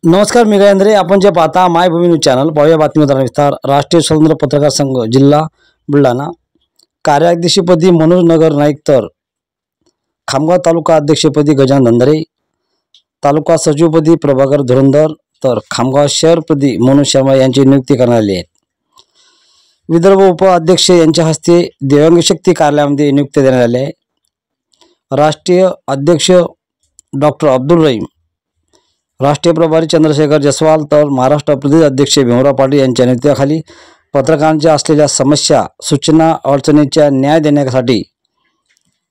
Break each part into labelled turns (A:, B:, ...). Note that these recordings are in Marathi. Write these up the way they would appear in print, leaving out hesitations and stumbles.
A: नमस्कार, मी गजेंद्र. आपण जे पाहता मायभूमी न्यूज चॅनल. पाहूया बातमीचा विस्तार. राष्ट्रीय स्वतंत्र पत्रकार संघ जिल्हा बुलढाणा कार्याध्यक्षपदी मनोज नगर नाईक, तर खामगाव तालुका अध्यक्षपदी गजानन धंदरे, तालुका सचिवपदी प्रभाकर धुरंधर, तर खामगाव शहरपदी मनोज शर्मा यांची नियुक्ती करण्यात आली आहे. विदर्भ उपाध्यक्ष यांच्या हस्ते दिव्यांग शक्ती कार्यालयामध्ये नियुक्ती देण्यात आली आहे. राष्ट्रीय अध्यक्ष डॉक्टर अब्दुल रहीम, राष्ट्रीय प्रभारी चंद्रशेखर जसवाल, तर महाराष्ट्र प्रदेश अध्यक्ष भीमराव पाटील यांच्या नेतृत्वाखाली पत्रकारांच्या असलेल्या समस्या, सूचना, अडचणींचा न्याय देण्यासाठी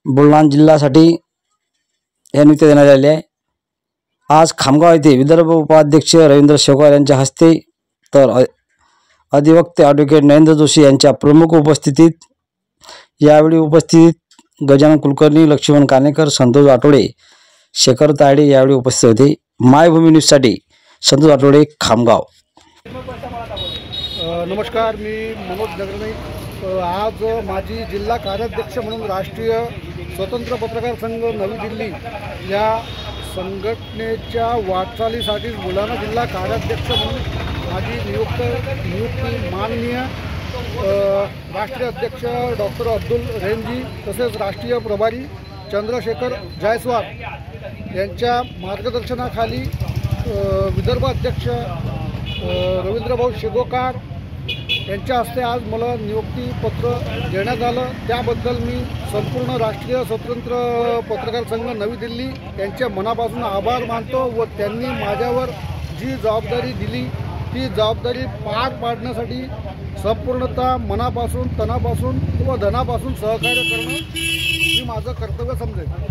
A: बुलढाणा जिल्ह्यासाठी हे नियुक्ती देण्यात आली आहे. आज खामगाव येथे विदर्भ उपाध्यक्ष रवींद्र शेवकार यांच्या हस्ते, तर अधिवक्ते ॲडव्होकेट नरेंद्र जोशी यांच्या प्रमुख उपस्थितीत, यावेळी उपस्थित गजानन कुलकर्णी, लक्ष्मण कानेकर, संतोष आठवडे, शेखर तायडे यावेळी उपस्थित होते. मायभूमी न्यूजसाठी संतोष आठवडे, खामगाव.
B: नमस्कार, मी मनोज नगर. आज माझी जिल्हा कार्याध्यक्ष म्हणून राष्ट्रीय स्वतंत्र पत्रकार संघ नवी दिल्ली या संघटनेच्या वाटचालीसाठी बुलढाणा जिल्हा कार्याध्यक्ष म्हणून माझी नियुक्ती माननीय राष्ट्रीय अध्यक्ष डॉक्टर अब्दुल रहीमजी, तसेच राष्ट्रीय प्रभारी चंद्रशेखर जयस्वाल यांच्या मार्गदर्शनाखाली विदर्भ अध्यक्ष रवींद्रभाऊ शेगोकार यांच्या हस्ते आज मला नियुक्तीपत्र देण्यात आलं. त्याबद्दल मी संपूर्ण राष्ट्रीय स्वतंत्र पत्रकार संघ नवी दिल्ली यांच्या मनापासून आभार मानतो व त्यांनी माझ्यावर जी जबाबदारी दिली ती जबाबदारी पार पाडण्यासाठी संपूर्णतः मनापासून, तनापासून व धनापासून सहकार्य करणं ही माझं कर्तव्य समजेल.